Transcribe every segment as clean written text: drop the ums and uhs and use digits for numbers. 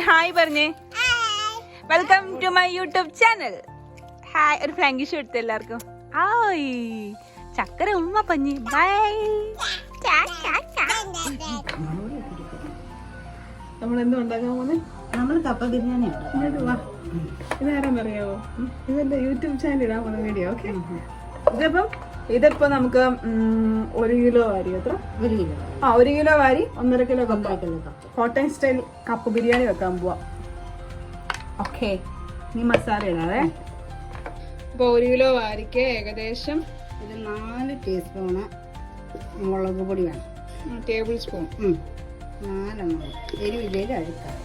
Hi പറഞ്ഞേ. Welcome to my YouTube channel. Hi. ഒരു ഫ്രാങ്കിഷ് എടുത്തു എല്ലാവർക്കും. ആയ് ചക്കര ഉമ്മ പഞ്ഞി. ബൈ. നമ്മളെന്തും ഉണ്ടാക്കാൻ പോകുന്നത്? നമ്മൾ കപ്പ ബിരിയാണി ഇതാരെന്നറിയാവോ? ഇതെന്റെ യൂട്യൂബ് ചാനൽ ഇടാൻ പോകുന്ന വീഡിയോ. ഓക്കെ, ഇതിപ്പോ നമുക്ക് 1 കിലോ അരി. എത്ര? 1 കിലോ. 1 കിലോ അരി, 1.5 കിലോ കപ്പ. ഹോട്ടൽ സ്റ്റൈൽ കപ്പ് ബിരിയാണി വെക്കാൻ പോവാ. ഓക്കെ, നീ മസാല ഇടാതെ. ഇപ്പൊ 1 കിലോ അരിക്ക് ഏകദേശം ഇത് 4 ടീസ്പൂണ് മുളക് പൊടി വേണം. Table spoon. 4 എരിവില്ലേലും അഴുക്കാം.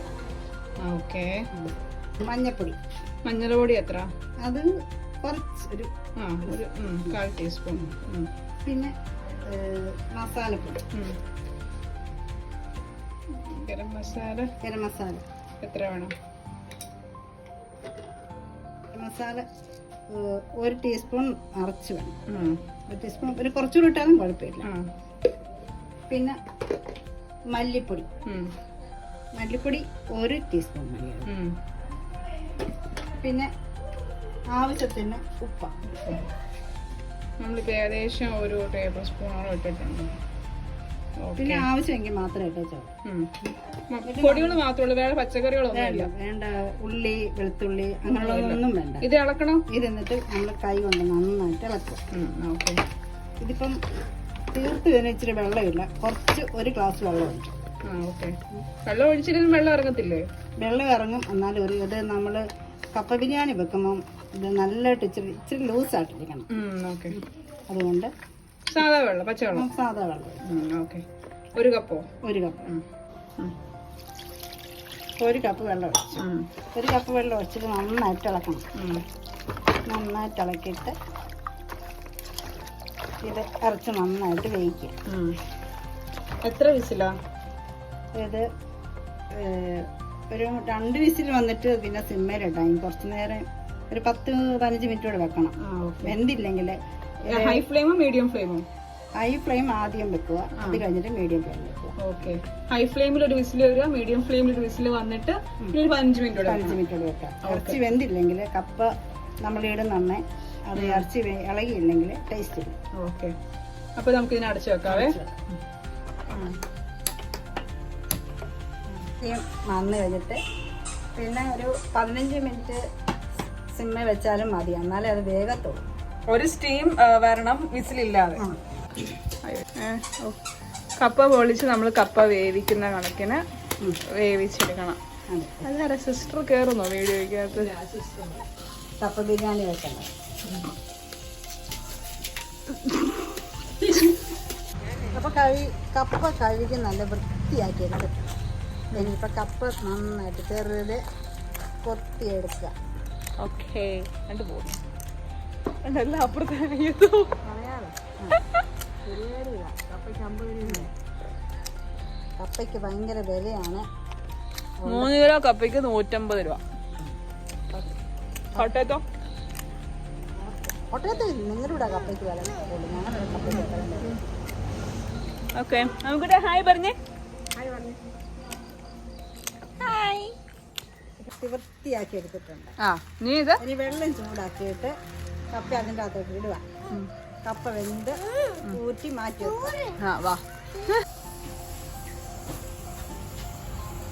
ഓക്കെ. മഞ്ഞപ്പൊടി. മഞ്ഞൾപ്പൊടി എത്ര? അത് കുറച്ച് ഒരു 1/4 ടീസ്പൂൺ. പിന്നെ മസാലപ്പൊടി. ഗരം മസാല. ഗരം മസാല എത്ര വേണം? മസാല 1 ടീസ്പൂൺ നിറച്ച് വേണം. 1 ടീസ്പൂൺ, ഒരു കുറച്ചുകൂടി ഇട്ടാലും കുഴപ്പമില്ല. പിന്നെ മല്ലിപ്പൊടി. മല്ലിപ്പൊടി 1 ടീസ്പൂൺ മതിയാകും. പിന്നെ ആവശ്യത്തിന് ഉപ്പ. നമ്മളിപ്പോൾ ഏകദേശം 1 ടേബിൾ സ്പൂണോളം ഇട്ടിട്ടുണ്ട്. പിന്നെ ആവശ്യമെങ്കിൽ മാത്രം ഇട്ടോ. പൊടികൾ മാത്രമേ ഉള്ളൂ, വേറെ പച്ചക്കറികളൊന്നും ഇല്ല. വേണ്ട. ഉള്ളി, വെളുത്തുള്ളി അങ്ങനെയുള്ളതൊന്നും വേണ്ട. ഇത് ഇളക്കണം. ഇത് എന്നിട്ട് നമ്മൾ കൈ കൊണ്ട് നന്നായിട്ട് ഇളക്കുക. ഓക്കെ. ഇതിപ്പം തീർത്ത് ഇതിന് ഇച്ചിരി വെള്ളമില്ല, കുറച്ച് 1 ഗ്ലാസ് വെള്ളം ഒഴിക്കും. ഓക്കെ. വെള്ളം ഒഴിച്ചിട്ടും വെള്ളം ഇറങ്ങത്തില്ലേ? വെള്ളം ഇറങ്ങും. എന്നാലും ഇത് നമ്മൾ കപ്പ ബിരിയാണി വെക്കുമ്പം ഇത് നല്ലതായിട്ട് ഇച്ചിരി ലൂസായിട്ടിരിക്കണം. ഓക്കെ. അതുകൊണ്ട് സാധാ വെള്ളം, പച്ചവെള്ളം. സാധാ വെള്ളം. ഓക്കെ. 1 കപ്പോ? 1 കപ്പ്. 1 കപ്പ് വെള്ളം ഒഴിച്ചു. 1 കപ്പ് വെള്ളം ഒഴിച്ചിട്ട് നന്നായിട്ട് ഇളക്കണം. നന്നായിട്ട് ഇളക്കിയിട്ട് ഇത് ഇറച്ച് നന്നായിട്ട് വേവിക്കുക. എത്ര വിസിലാ? ഇത് ഒരു 2 വിസിൽ വന്നിട്ട് പിന്നെ സിമ്മയിലിട്ടാൽ കുറച്ച് നേരം ഒരു 10-15 മിനിറ്റ് കൂടെ വെക്കണം. വെന്തില്ലെങ്കിൽ ഹൈ ഫ്ലെയിമോ മീഡിയം ഫ്ലെയിമോ? ഹൈ ഫ്ലെയിം ആദ്യം വെക്കുക, അത് കഴിഞ്ഞിട്ട് മീഡിയം ഫ്ലെയിം വെക്കുക. ഓക്കെ. ഹൈ ഫ്ലെയിമിൽ 1 വിസിൽ വരിക, മീഡിയം ഫ്ലെയിമിൽ 1 വിസിൽ വന്നിട്ട് ഒരു 15 മിനിറ്റ് വെക്കുക. ഇറച്ചി വെന്തില്ലെങ്കിൽ കപ്പ നമ്മൾ ഇടുന്നേ അത് ഇറച്ചി ഇളകിയില്ലെങ്കിൽ ടേസ്റ്റ് ഇല്ല. ഓക്കെ. അപ്പൊ നമുക്ക് ഇതിനെ അടച്ചു വെക്കാവേ. വന്നു കഴിഞ്ഞിട്ട് പിന്നെ ഒരു 15 മിനിറ്റ് സിമ്മ വെച്ചാലും മതി, എന്നാലേ അത് വേഗത്തുള്ളൂ. ഒരു സ്റ്റീം വരണം, വിസിലില്ലാതെ. കപ്പ പൊളിച്ച് നമ്മൾ കപ്പ വേവിക്കുന്ന കണക്കിന് വേവിച്ചെടുക്കണം. അതാരെ സിസ്റ്റർ കയറുന്നോ വീഡിയോയ്ക്കകത്ത്? കപ്പ ബിരിയാണി വെക്കണം. കപ്പ കഴുകി നല്ല വൃത്തിയാക്കി എടുക്കണം. ഇനിയിപ്പോൾ കപ്പ നന്നായിട്ട് ചെറുത് കൊത്തിയെടുക്കുക. ഓക്കെ. പോകുന്നു അപ്പുറത്തെ പറയാമോ? കപ്പയ്ക്ക് 50 രൂപ. കപ്പയ്ക്ക് ഭയങ്കര വിലയാണ്. 3 കിലോ കപ്പയ്ക്ക് 150 രൂപ. കോട്ടയത്തോ? കോട്ടയത്ത് നിങ്ങളുടെ കപ്പയ്ക്ക് വില കൂടുതൽ, ഞങ്ങളുടെ കപ്പയ്ക്ക് വില. ഓക്കെ. നമുക്കിട്ട് ഹായ് പറഞ്ഞേ. ഹായ്. വൃത്തിയാക്കി എടുത്തിട്ടുണ്ട്. ഇനി വെള്ളം ചൂടാക്കിയിട്ട് കപ്പ അതിൻ്റെ അകത്തോട്ട് ഇടുക. കപ്പ വെന്ത് ഊറ്റി മാറ്റി വെക്കുക.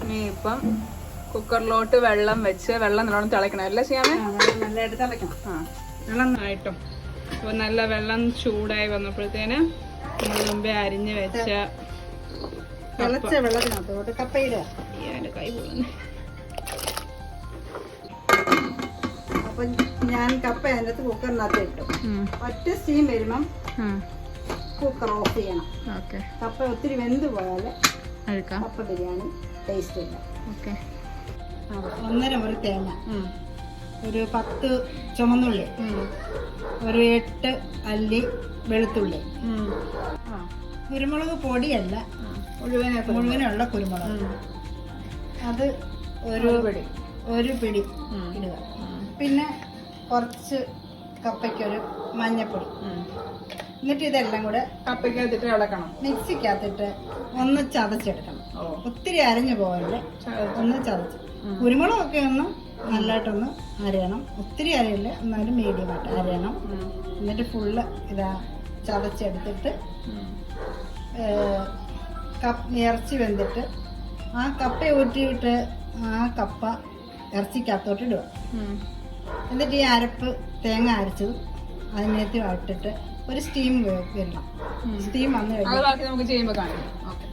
ഇനിയിപ്പം കുക്കറിലോട്ട് വെള്ളം വെച്ച് വെള്ളം നല്ലോണം തിളക്കണം. എല്ലാം ചെയ്യാമേ? നല്ലതായിട്ട് തിളക്കണം. വെള്ളം ആയിട്ടോ. അപ്പൊ നല്ല വെള്ളം ചൂടായി വന്നപ്പോഴത്തേന് നമ്മൾ മുമ്പേ അരിഞ്ഞ് വെച്ച തിളച്ച വെള്ളത്തിനകത്തോട്ട് കപ്പ ഇടുക. കൈ പോകുന്നു. അപ്പൊ ഞാൻ കപ്പ അതിൻ്റെ അകത്ത് കുക്കറിനകത്ത് ഇട്ടു. ഒറ്റ സ്റ്റീം വരുമ്പം കുക്കർ ഓഫ് ചെയ്യണം. കപ്പ ഒത്തിരി വെന്ത് പോയാൽ കപ്പ ബിരിയാണി ടേസ്റ്റ് ഇല്ല. 1.5 മുറി തേങ്ങ, ഒരു 10 ചുമന്നുള്ളി, ഒരു 8 അല്ലി വെളുത്തുള്ളി, കുരുമുളക് പൊടിയല്ല, മുഴുവനുള്ള കുരുമുളക്, അത് ഒരു പിടി ഇടുക. പിന്നെ കുറച്ച് കപ്പയ്ക്കൊരു മഞ്ഞപ്പൊടി. എന്നിട്ട് ഇതെല്ലാം കൂടെ കപ്പയ്ക്കകത്തിട്ട് ഇളക്കണം. മിക്സിക്കകത്തിട്ട് ഒന്ന് ചതച്ചെടുക്കണം. ഒത്തിരി അരഞ്ഞു പോകരുത്, ഒന്ന് ചതച്ച്. കുരുമുളകൊക്കെ ഒന്ന് നല്ലതായിട്ടൊന്ന് അരയണം, ഒത്തിരി അരയില്ല, എന്നാലും മീഡിയമായിട്ട് അരയണം. എന്നിട്ട് ഫുള്ള് ഇതാ ചതച്ചെടുത്തിട്ട് ഇറച്ചി വെന്തിട്ട് ആ കപ്പ ഊറ്റിയിട്ട് ആ കപ്പ ഇറച്ചിക്കകത്തോട്ട് ഇടുക. എന്നിട്ട് ഈ അരപ്പ് തേങ്ങ അരച്ചത് അതിനകത്ത് ഇട്ടിട്ട് ഒരു സ്റ്റീം വരണം. സ്റ്റീം വന്നു കഴിഞ്ഞാൽ നമുക്ക് ചെയ്യുമ്പോൾ കാണിക്കാം. ഓക്കെ.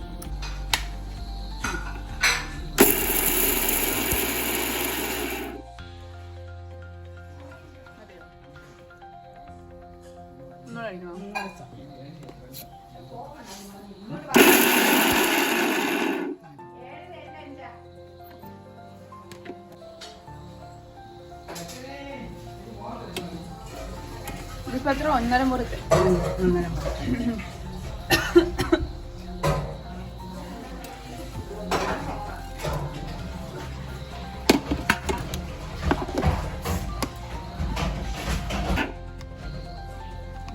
ഇതിപ്പോ എത്ര 1.5 മുറിക്ക്? 1.5 മുറി.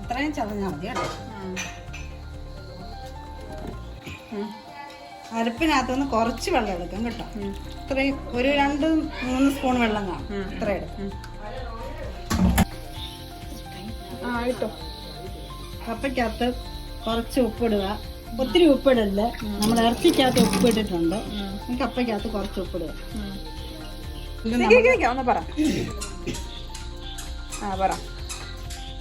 ഇത്രയും ചതഞ്ഞാൽ മതി കേട്ടോ. അരപ്പിനകത്തുനിന്ന് കുറച്ച് വെള്ളം എടുക്കാം കേട്ടോ. ഇത്രയും ഒരു 2-3 സ്പൂൺ വെള്ളം കാണും. ഇത്ര എടുക്കും. കപ്പയ്ക്കകത്ത് കുറച്ച് ഉപ്പിടുക. ഒത്തിരി ഉപ്പിടല്ല, നമ്മൾ ഇറച്ചിക്കകത്ത് ഉപ്പിട്ടിട്ടുണ്ട്. കപ്പയ്ക്കകത്ത് കുറച്ച് ഉപ്പിടുക.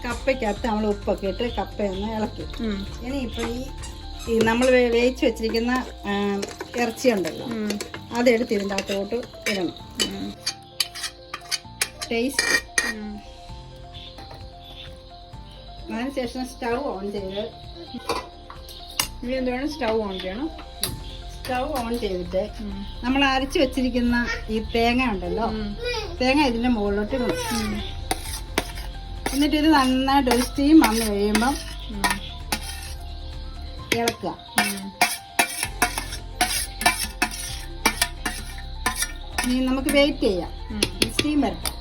കപ്പയ്ക്കകത്ത് നമ്മൾ ഉപ്പൊക്കെ ഇട്ട് കപ്പയൊന്ന് ഇളക്കി. ഇനിയിപ്പോൾ ഈ നമ്മൾ വേവിച്ച് വെച്ചിരിക്കുന്ന ഇറച്ചി ഉണ്ടല്ലോ, അതെടുത്ത് ഇതിൻ്റെ അകത്തോട്ട് ഇടണം. ടേസ്റ്റ്. അതിനുശേഷം സ്റ്റൗ ഓൺ ചെയ്ത് സ്റ്റൗ ഓൺ ചെയ്യണം. സ്റ്റൗ ഓൺ ചെയ്തിട്ട് നമ്മൾ അരച്ച് വെച്ചിരിക്കുന്ന ഈ തേങ്ങ ഉണ്ടല്ലോ, തേങ്ങ ഇതിൻ്റെ മുകളിലോട്ട് ഇടണം. എന്നിട്ട് ഇത് നന്നായിട്ട് ഒരു സ്റ്റീം വന്നു കഴിയുമ്പം ഇളക്കുക. ഇനി നമുക്ക് വെയിറ്റ് ചെയ്യാം, സ്റ്റീം വരട്ടെ.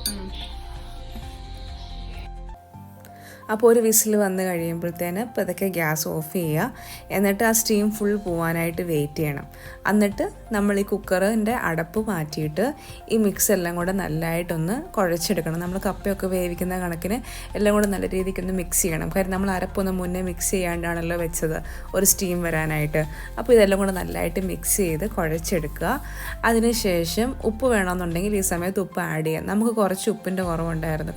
അപ്പോൾ ഒരു വിസിൽ വന്ന് കഴിയുമ്പോഴത്തേന് പതുക്കെ ഗ്യാസ് ഓഫ് ചെയ്യുക. എന്നിട്ട് ആ സ്റ്റീം ഫുൾ പോകാനായിട്ട് വെയിറ്റ് ചെയ്യണം. എന്നിട്ട് നമ്മൾ ഈ കുക്കറിൻ്റെ അടപ്പ് മാറ്റിയിട്ട് ഈ മിക്സ് എല്ലാം കൂടെ നല്ലതായിട്ടൊന്ന് കുഴച്ചെടുക്കണം. നമ്മൾ കപ്പയൊക്കെ വേവിക്കുന്ന കണക്കിന് എല്ലാം കൂടെ നല്ല രീതിക്കൊന്ന് മിക്സ് ചെയ്യണം. കാര്യം നമ്മൾ അരപ്പൊന്ന് മുന്നേ മിക്സ് ചെയ്യാണ്ടാണല്ലോ വെച്ചത് ഒരു സ്റ്റീം വരാനായിട്ട്. അപ്പോൾ ഇതെല്ലാം കൂടെ നല്ലതായിട്ട് മിക്സ് ചെയ്ത് കുഴച്ചെടുക്കുക. അതിനുശേഷം ഉപ്പ് വേണമെന്നുണ്ടെങ്കിൽ ഈ സമയത്ത് ഉപ്പ് ആഡ് ചെയ്യാം. നമുക്ക് കുറച്ച് ഉപ്പിൻ്റെ കുറവുണ്ടായിരുന്നു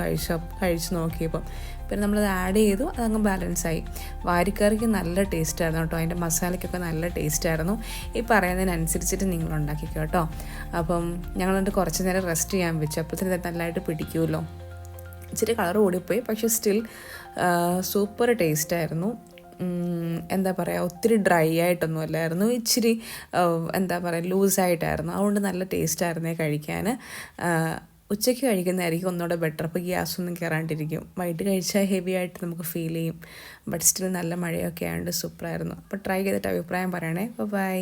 കഴിച്ച് നോക്കിയപ്പം. പിന്നെ നമ്മളത് ആഡ് ചെയ്തു, അതങ്ങ് ബാലൻസായി. വാരിക്കറിക്ക് നല്ല ടേസ്റ്റായിരുന്നു കേട്ടോ. അതിൻ്റെ മസാലയ്ക്കൊക്കെ നല്ല ടേസ്റ്റായിരുന്നു. ഈ പറയുന്നതിനനുസരിച്ചിട്ട് നിങ്ങൾ ഉണ്ടാക്കിക്കോ കേട്ടോ. അപ്പം ഞങ്ങളുണ്ട് കുറച്ച് നേരം റെസ്റ്റ് ചെയ്യാൻ വെച്ചു. അപ്പോഴത്തേന് ഇത് നല്ലതായിട്ട് പിടിക്കുമല്ലോ. ഇച്ചിരി കളർ ഓടിപ്പോയി, പക്ഷേ സ്റ്റിൽ സൂപ്പർ ടേസ്റ്റായിരുന്നു. എന്താ പറയുക, ഒത്തിരി ഡ്രൈ ആയിട്ടൊന്നും അല്ലായിരുന്നു, ഇച്ചിരി എന്താ പറയുക ലൂസായിട്ടായിരുന്നു. അതുകൊണ്ട് നല്ല ടേസ്റ്റായിരുന്നേ കഴിക്കാൻ. ഉച്ചയ്ക്ക് കഴിക്കുന്നതായിരിക്കും ഒന്നുകൂടെ ബെറ്റർ. അപ്പോൾ ഗ്യാസൊന്നും കയറാണ്ടിരിക്കും. വൈകിട്ട് കഴിച്ചാൽ ഹെവി ആയിട്ട് നമുക്ക് ഫീൽ ചെയ്യും. ബട്ട് സ്റ്റിൽ നല്ല മഴയൊക്കെ ആയതുകൊണ്ട് സൂപ്പറായിരുന്നു. അപ്പോൾ ട്രൈ ചെയ്തിട്ട് അഭിപ്രായം പറയണേ. ബൈ.